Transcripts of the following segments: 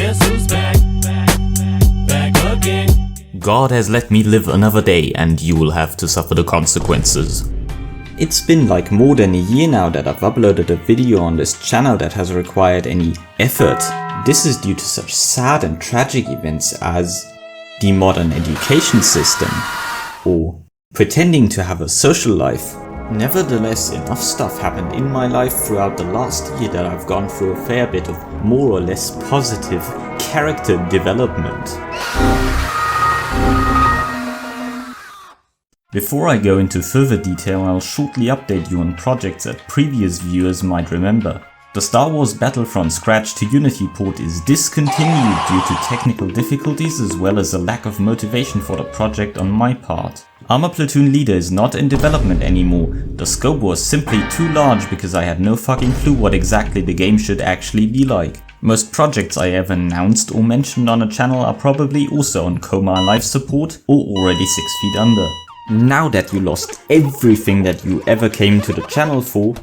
Guess who's back? Back again. God has let me live another day, and you will have to suffer the consequences. It's been like more than a year now that I've uploaded a video on this channel that has required any effort. This is due to such sad and tragic events as the modern education system, or pretending to have a social life. Nevertheless, enough stuff happened in my life throughout the last year that I've gone through a fair bit of more or less positive character development. Before I go into further detail, I'll shortly update you on projects that previous viewers might remember. The Star Wars Battlefront Scratch to Unity port is discontinued due to technical difficulties as well as a lack of motivation for the project on my part. Armor Platoon Leader is not in development anymore. The scope was simply too large because I had no fucking clue what exactly the game should actually be like. Most projects I ever announced or mentioned on a channel are probably also on Koma life support or already 6 feet under. Now that you lost everything that you ever came to the channel for,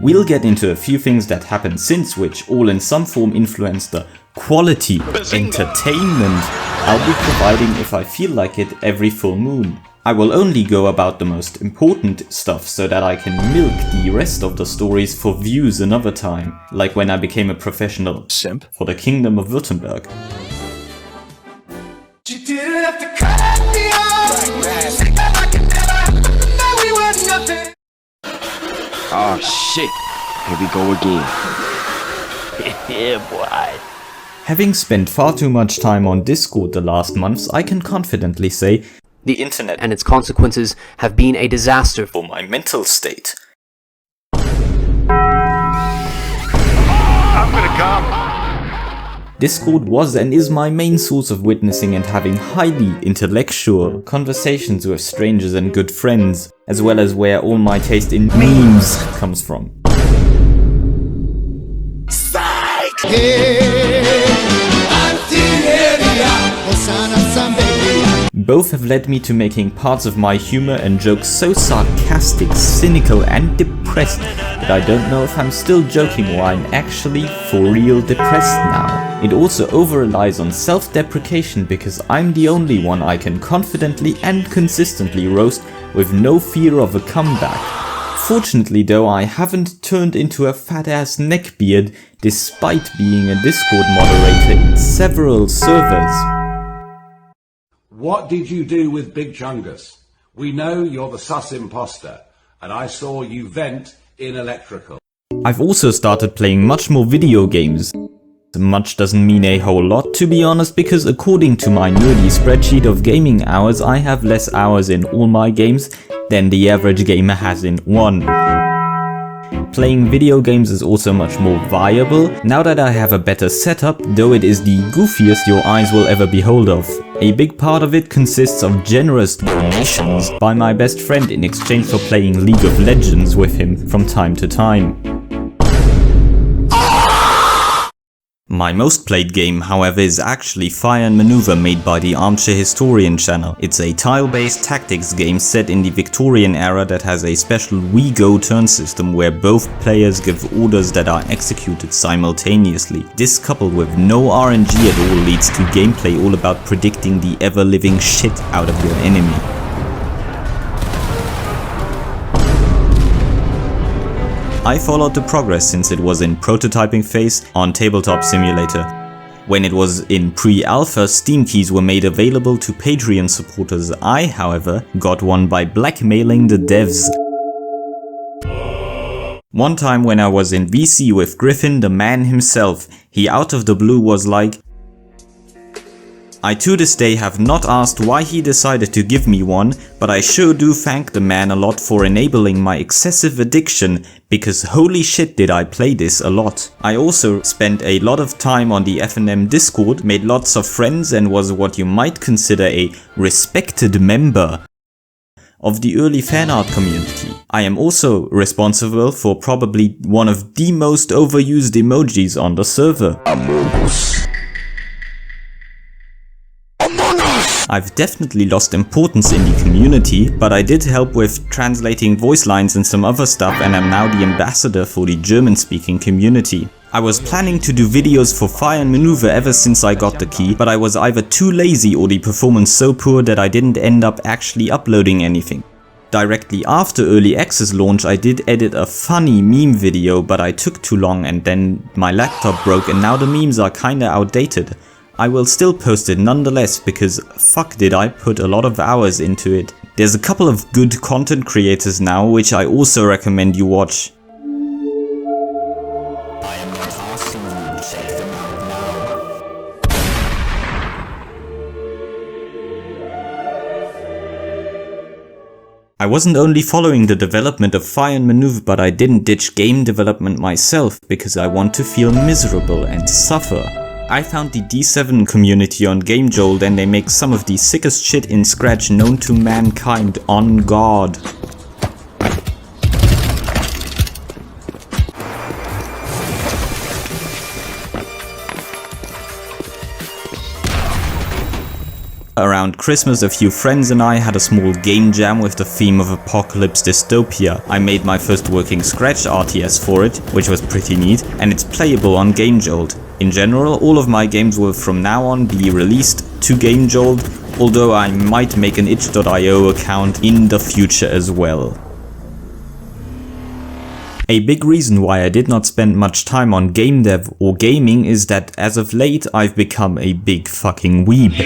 we'll get into a few things that happened since, which all in some form influence the quality entertainment I'll be providing if I feel like it every full moon. I will only go about the most important stuff so that I can milk the rest of the stories for views another time, like when I became a professional simp for the Kingdom of Württemberg. You didn't have to cut me off. Like we were nothing. Oh shit, here we go again. Yeah, boy. Having spent far too much time on Discord the last months, I can confidently say The internet and its consequences have been a disaster for my mental state. I'm gonna come. Discord was and is my main source of witnessing and having highly intellectual conversations with strangers and good friends, as well as where all my taste in memes comes from. Both have led me to making parts of my humor and jokes so sarcastic, cynical and depressed that I don't know if I'm still joking or I'm actually for real depressed now. It also over-relies on self-deprecation because I'm the only one I can confidently and consistently roast with no fear of a comeback. Fortunately though, I haven't turned into a fat-ass neckbeard despite being a Discord moderator in several servers. What did you do with Big Chungus? We know you're the sus imposter, and I saw you vent in electrical. I've also started playing much more video games. Much doesn't mean a whole lot, to be honest, because according to my nerdy spreadsheet of gaming hours, I have less hours in all my games than the average gamer has in one. Playing video games is also much more viable now that I have a better setup, though it is the goofiest your eyes will ever behold of. A big part of it consists of generous donations by my best friend in exchange for playing League of Legends with him from time to time. My most played game, however, is actually Fire and Maneuver, made by the Armchair Historian channel. It's a tile-based tactics game set in the Victorian era that has a special We Go turn system where both players give orders that are executed simultaneously. This, coupled with no RNG at all, leads to gameplay all about predicting the ever-living shit out of your enemy. I followed the progress since it was in prototyping phase on Tabletop Simulator. When it was in pre-alpha, Steam keys were made available to Patreon supporters. I, however, got one by blackmailing the devs. One time when I was in VC with Griffin, the man himself, he out of the blue was like, I to this day have not asked why he decided to give me one, but I sure do thank the man a lot for enabling my excessive addiction, because holy shit did I play this a lot. I also spent a lot of time on the FNM Discord, made lots of friends and was what you might consider a respected member of the early fanart community. I am also responsible for probably one of the most overused emojis on the server. I've definitely lost importance in the community, but I did help with translating voice lines and some other stuff, and am now the ambassador for the German-speaking community. I was planning to do videos for Fire and Maneuver ever since I got the key, but I was either too lazy or the performance so poor that I didn't end up actually uploading anything. Directly after early access launch I did edit a funny meme video, but I took too long and then my laptop broke and now the memes are kinda outdated. I will still post it nonetheless because fuck did I put a lot of hours into it. There's a couple of good content creators now which I also recommend you watch. I wasn't only following the development of Fire and Maneuver, but I didn't ditch game development myself because I want to feel miserable and suffer. I found the D7 community on GameJolt and they make some of the sickest shit in Scratch known to mankind, on God. Around Christmas, a few friends and I had a small game jam with the theme of apocalypse dystopia. I made my first working Scratch RTS for it, which was pretty neat, and it's playable on GameJolt. In general, all of my games will from now on be released to GameJolt, although I might make an itch.io account in the future as well. A big reason why I did not spend much time on game dev or gaming is that as of late I've become a big fucking weeb.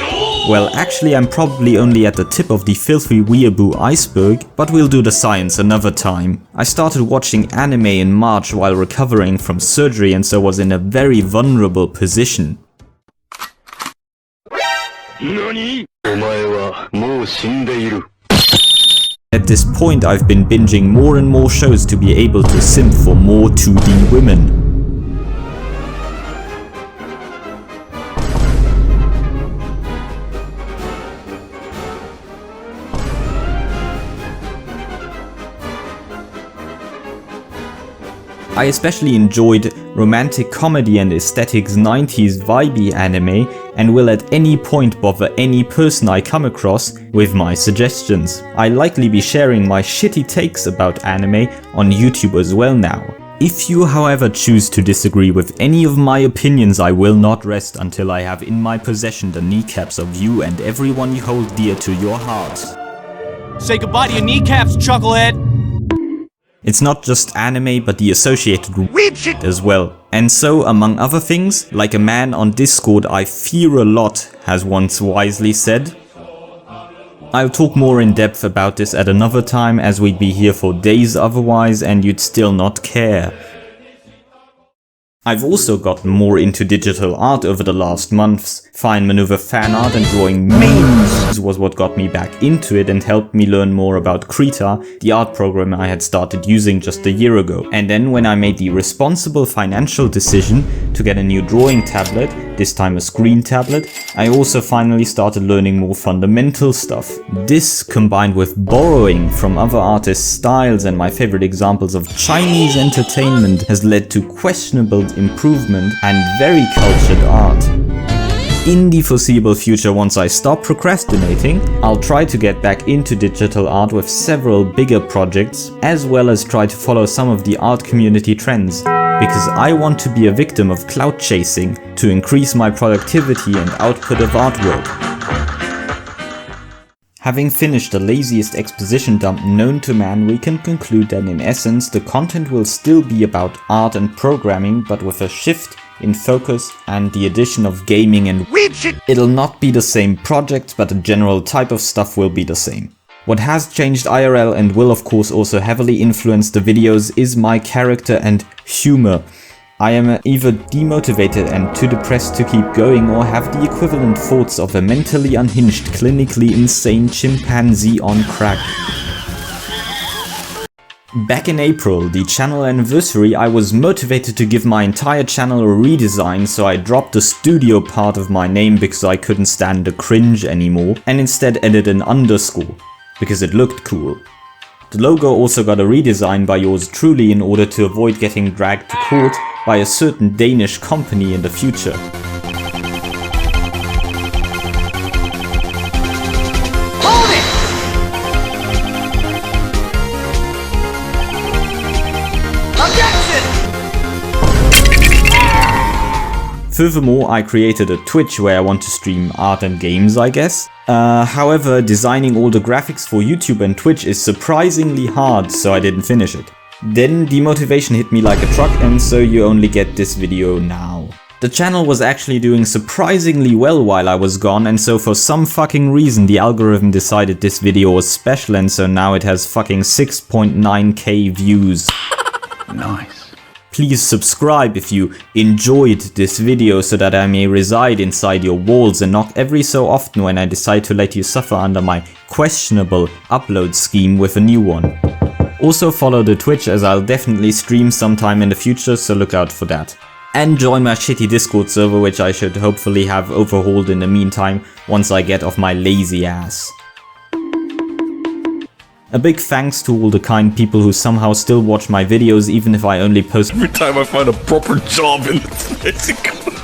Well, actually I'm probably only at the tip of the filthy weeaboo iceberg, but we'll do the science another time. I started watching anime in March while recovering from surgery and so was in a very vulnerable position. At this point I've been binging more and more shows to be able to simp for more 2D women. I especially enjoyed romantic comedy and aesthetics 90s vibey anime and will at any point bother any person I come across with my suggestions. I'll likely be sharing my shitty takes about anime on YouTube as well now. If you however choose to disagree with any of my opinions, I will not rest until I have in my possession the kneecaps of you and everyone you hold dear to your hearts. Say goodbye to your kneecaps, chucklehead! It's not just anime but the associated weeb shit as well. And so, among other things, like a man on Discord I fear a lot has once wisely said. I'll talk more in depth about this at another time as we'd be here for days otherwise and you'd still not care. I've also gotten more into digital art over the last months. Fire and Maneuver fan art and drawing memes was what got me back into it and helped me learn more about Krita, the art program I had started using just a year ago. And then when I made the responsible financial decision to get a new drawing tablet, this time a screen tablet, I also finally started learning more fundamental stuff. This, combined with borrowing from other artists' styles and my favorite examples of Chinese entertainment, has led to questionable improvement and very cultured art. In the foreseeable future, once I stop procrastinating, I'll try to get back into digital art with several bigger projects, as well as try to follow some of the art community trends, because I want to be a victim of clout chasing to increase my productivity and output of artwork. Having finished the laziest exposition dump known to man, we can conclude that in essence the content will still be about art and programming, but with a shift in focus and the addition of gaming and weeb shit. It'll not be the same project, but the general type of stuff will be the same. What has changed IRL and will of course also heavily influence the videos is my character and humor. I am either demotivated and too depressed to keep going, or have the equivalent thoughts of a mentally unhinged, clinically insane chimpanzee on crack. Back in April, the channel anniversary, I was motivated to give my entire channel a redesign, so I dropped the studio part of my name because I couldn't stand the cringe anymore, and instead added an underscore, because it looked cool. The logo also got a redesign by yours truly in order to avoid getting dragged to court by a certain Danish company in the future. Furthermore, I created a Twitch where I want to stream art and games, I guess. However, designing all the graphics for YouTube and Twitch is surprisingly hard, so I didn't finish it. Then demotivation hit me like a truck, and so you only get this video now. The channel was actually doing surprisingly well while I was gone, and so for some fucking reason the algorithm decided this video was special, and so now it has fucking 6.9k views. Nice. Please subscribe if you enjoyed this video so that I may reside inside your walls and not every so often when I decide to let you suffer under my questionable upload scheme with a new one. Also follow the Twitch, as I'll definitely stream sometime in the future, so look out for that. And join my shitty Discord server, which I should hopefully have overhauled in the meantime once I get off my lazy ass. A big thanks to all the kind people who somehow still watch my videos even if I only post Every time I find a proper job in Mexico.